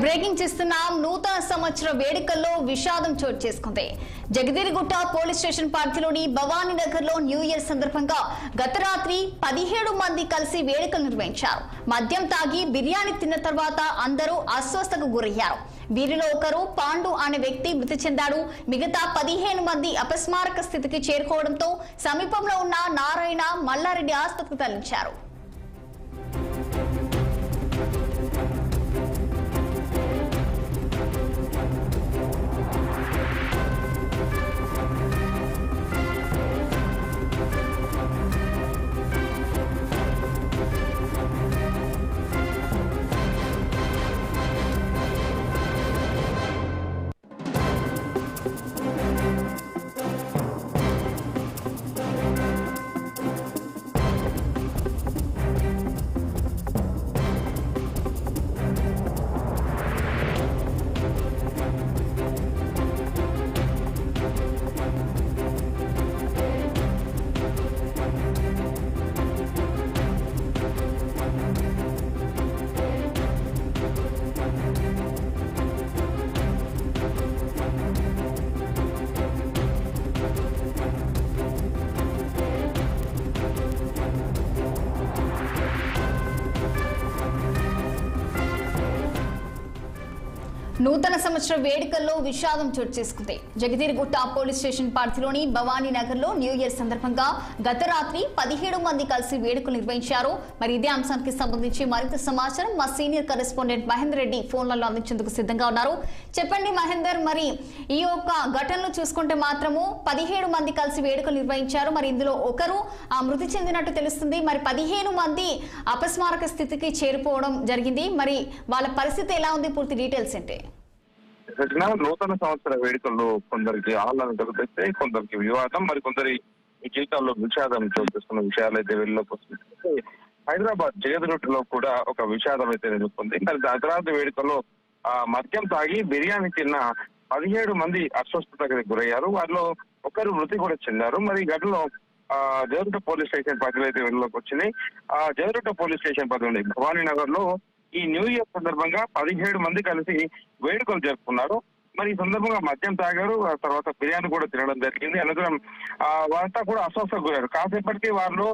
Breaking చేస్తున్నాం. నూతన సంవత్సర వేడుకల్లో విషాదం చోటు చేసుకుంది. జగదీర్గుట్ట పోలీస్ స్టేషన్ పరిధిలోని భవానీ నగర్ లో న్యూ ఇయర్ సందర్భంగా గత రాత్రి 17 మంది కలిసి వేడుకలు నిర్వహించారు. మద్యం తాగి బిర్యానీ తిన్న తర్వాత అందరూ అస్వస్థకు గురయ్యారు. వీరిలో ఒకరు పాండు అనే వ్యక్తి మృతి చెందాడు. మిగతా 15 మంది అపస్మారక స్థితికి చేరుకోవడంతో సమీపంలో ఉన్న నారాయణ మల్లారెడ్డి ఆసుపత్రికి తరలించారు. నూతన సంవత్సర వేడుకల్లో విషాదం చోటు చేసుకుంది. జగదీర్గుట్ట పోలీస్ స్టేషన్ పరిధిలోని భవానీ నగర్ లో న్యూ ఇయర్ సందర్భంగా గత రాత్రి 17 మంది కలిసి వేడుకలు నిర్వహించారు. మరి ఇదే అంశానికి సంబంధించి మరింత సమాచారం మా సీనియర్ కరెస్పాండెంట్ మహేందర్ రెడ్డి ఫోన్లలో అందించేందుకు సిద్ధంగా ఉన్నారు. చెప్పండి మహేందర్, మరి ఈ యొక్క ఘటనలో చూసుకుంటే మాత్రము 17 మంది కలిసి వేడుకలు నిర్వహించారు. మరి ఇందులో ఒకరు మృతి చెందినట్టు తెలుస్తుంది. మరి 15 మంది అపస్మారక స్థితికి చేరుకోవడం జరిగింది. మరి వాళ్ళ పరిస్థితి ఎలా ఉంది? పూర్తి డీటెయిల్స్ ఏంటి? నూతన సంవత్సర వేడుకల్లో కొందరికి ఆహ్లాదం కలిపిస్తే కొందరికి వివాదం, మరి కొందరి జీవితాల్లో విషాదం చూపిస్తున్న విషయాలు అయితే వెళ్ళలోకి వస్తుంది. హైదరాబాద్ జగదీర్గుట్టలో కూడా ఒక విషాదం అయితే నిలుస్తుంది. మరి అర్ధరాత్రి వేడుకల్లో మద్యం తాగి బిర్యానీ తిన్న 17 మంది అస్వస్థతకి గురయ్యారు. వారిలో ఒకరు మృతి కూడా చెందారు. మరి ఘటనలో జగదీర్గుట్ట పోలీస్ స్టేషన్ పరిధిలో అయితే వెళ్ళలోకి వచ్చింది. జగదీర్గుట్ట పోలీస్ స్టేషన్ పరిధిలో భవానీ నగర్ లో ఈ న్యూ ఇయర్ సందర్భంగా 17 మంది కలిసి వేడుకలు జరుపుకున్నారు. మరి ఈ సందర్భంగా మద్యం తాగారు, ఆ తర్వాత బిర్యానీ కూడా తినడం జరిగింది. అనంతరం వారంతా కూడా అస్వస్థకు గురయ్యారు. కాసేపటికి వారిలో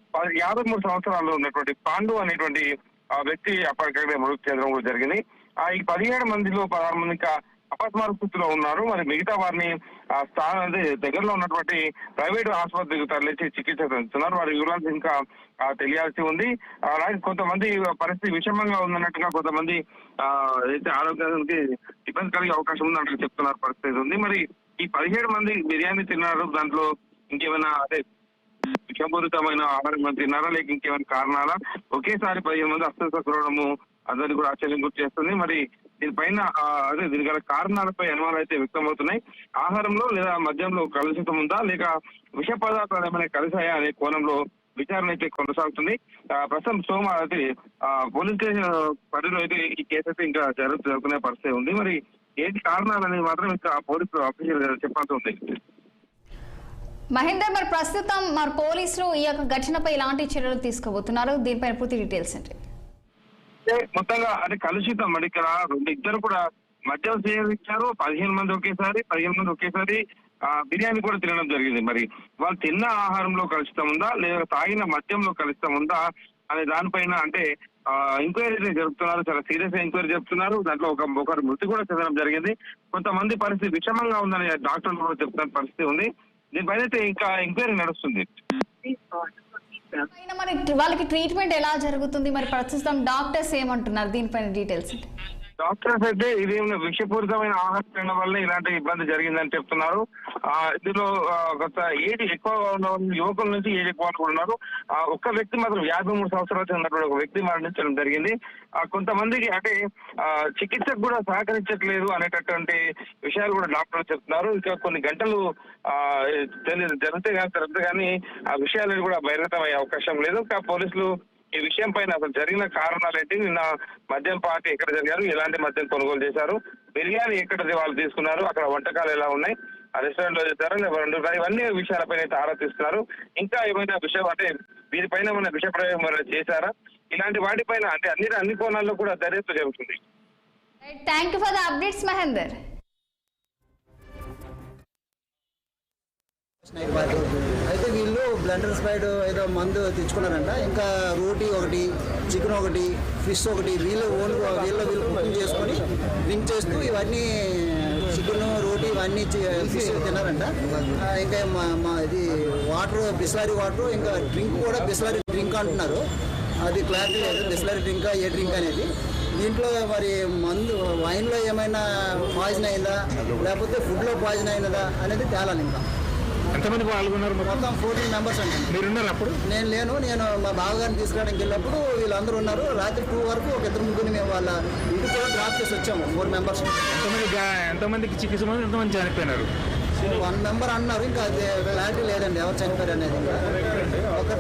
53 సంవత్సరాల్లో ఉన్నటువంటి పాండు అనేటువంటి వ్యక్తి అప్పటికక్కడే మృతి చెందడం కూడా జరిగింది. ఈ 17 మందిలో 16 మంది ఇంకా అపస్మారక స్థితిలో ఉన్నారు. మరి మిగతా వారిని దగ్గరలో ఉన్నటువంటి ప్రైవేట్ ఆసుపత్రికి తరలించి చికిత్స అందిస్తున్నారు. వారి వివరాలు ఇంకా తెలియాల్సి ఉంది. అలాగే కొంతమంది పరిస్థితి విషమంగా ఉందన్నట్టుగా కొంతమంది అయితే ఆరోగ్యానికి ఇబ్బంది కలిగే అవకాశం ఉందంటూ చెప్తున్నారు. పరిస్థితి ఉంది. మరి ఈ 17 మంది బిర్యానీ తిన్నారు. దాంట్లో ఇంకేమైనా అదే విషపూరితమైన ఆహారం తిన్నారా, లేక ఇంకేమైనా కారణాలా? ఒకేసారి 15 మంది అస్వస్థ చూడడము అందరినీ కూడా ఆశ్చర్యం గుర్తు చేస్తుంది. మరి దీనిపైన దీని గల కారణాలపై అనుమానాలు అయితే వ్యక్తమవుతున్నాయి. ఆహారంలో లేదా మద్యంలో కలుషితం ఉందా, లేక విష పదార్థాలు ఏమైనా కలిసాయా అనే కోణంలో విచారణ అయితే కొనసాగుతుంది. ప్రస్తుతం అయితే పోలీస్ స్టేషన్ పరిధిలో అయితే ఈ కేసు అయితే ఇంకా జరుగుతున్న పరిస్థితి ఉంది. మరి ఏంటి కారణాలు అనేది మాత్రం ఇంకా పోలీసులు ఆఫీసర్ చెప్పాల్సి ఉంది. మహేందర్, మరి ప్రస్తుతం మరి పోలీసులు ఈ యొక్క ఘటనపై ఎలాంటి చర్యలు తీసుకోబోతున్నారు? దీనిపైన పూర్తి డీటెయిల్స్ ఏంటి? మొత్తంగా అది కలుషితం. మరి ఇక్కడ ఇద్దరు కూడా మద్యం సేవించారు. 15 మంది ఒకేసారి బిర్యానీ కూడా తినడం జరిగింది. మరి వాళ్ళు తిన్న ఆహారంలో కలుషితం ఉందా, లేదా తాగిన మద్యంలో కలుషితం ఉందా అనే దానిపైన అంటే ఎంక్వైరీ జరుపుతున్నారు. చాలా సీరియస్ గా ఎంక్వైరీ జరుపుతున్నారు. దాంట్లో ఒకరు మృతి కూడా చెందడం జరిగింది. కొంతమంది పరిస్థితి విషమంగా ఉందని డాక్టర్లు కూడా చెప్తున్న పరిస్థితి ఉంది. దీనిపైన అయితే ఇంకా ఎంక్వైరీ నడుస్తుంది. మరి వాళ్ళకి ట్రీట్మెంట్ ఎలా జరుగుతుంది? మరి ప్రస్తుతం డాక్టర్స్ ఏమంటున్నారు? దీనిపైన డీటెయిల్స్. డాక్టర్స్ అయితే ఇది విషపూరితమైన ఆహారం తినడం వల్ల ఇలాంటి ఇబ్బంది జరిగిందని చెప్తున్నారు. ఇందులో గత ఏజ్ ఎక్కువ ఉన్న యువకుల నుంచి ఏజ్ ఎక్కువ కూడా ఉన్నారు. ఒక్క వ్యక్తి మాత్రం 53 సంవత్సరాలు చెందినటువంటి ఒక వ్యక్తి మరణించడం జరిగింది. కొంతమందికి అంటే చికిత్సకు కూడా సహకరించట్లేదు అనేటటువంటి విషయాలు కూడా డాక్టర్లు చెప్తున్నారు. ఇంకా కొన్ని గంటలు జరిగితే కానీ ఆ విషయాలను కూడా బహిర్గతమయ్యే అవకాశం లేదు. పోలీసులు ఈ విషయం పైన అసలు జరిగిన కారణాలు ఏంటి, నిన్న మద్యం పార్టీ ఎక్కడ జరిగారు, ఎలాంటి మద్యం కొనుగోలు చేశారు, బిర్యానీ ఎక్కడ వాళ్ళు తీసుకున్నారు, అక్కడ వంటకాలు ఎలా ఉన్నాయి, ఆ రెస్టారెంట్ లో చేశారు, ఇవన్నీ విషయాలపైన అయితే ఆరా తీస్తున్నారు. ఇంకా ఏమైనా విషయం అంటే వీరిపైన ఏమైనా విష ప్రయోగం చేశారా, ఇలాంటి వాటిపైన అంటే అన్ని కోణాల్లో కూడా దర్యాప్తు జరుగుతుంది. Thank you for the updates Mahender. అయితే వీళ్ళు బ్లెండర్ స్ప్రైడ్ ఏదో మందు తెచ్చుకున్నారంట. ఇంకా రోటీ ఒకటి, చికెన్ ఒకటి, ఫిష్ ఒకటి వీళ్ళు కుకింగ్ చేసుకొని డ్రింక్ చేస్తూ ఇవన్నీ చికెన్, రోటీ ఇవన్నీ ఫిష్ తిన్నారంట. ఇంకా ఇది వాటర్, బిస్లరీ వాటర్, ఇంకా డ్రింక్ కూడా బిస్లరీ డ్రింక్ అంటున్నారు. అది క్లారిటీ లేదు, బిస్లరీ డ్రింక్ ఏ డ్రింక్ అనేది. దీంట్లో మరి మందు వైన్లో ఏమైనా పాయిజన్ అయిందా లేకపోతే ఫుడ్లో పాయిజన్ అయినదా అనేది తేలాలి. ఇంకా ఎంతమంది పాల్గొన్నారు? మొత్తం 14 మెంబర్స్ అంటే. మీరున్నారు అప్పుడు? నేను లేను. నేను మా బావగారిని తీసుకురావడానికి వెళ్ళినప్పుడు వీళ్ళందరూ ఉన్నారు. రాత్రి 2 వరకు ఒక 2-3 మేము వాళ్ళ ఇంటికి కూడా డ్రాప్ చేసి వచ్చాము. 4 మెంబర్స్. ఎంతమందికి చికిత్స, ఎంతమంది చనిపోయినారు? 1 మెంబర్ అన్నారు. ఇంకా అది క్లారిటీ లేదండి ఎవరు చనిపోయారు అనేది. ఒకరు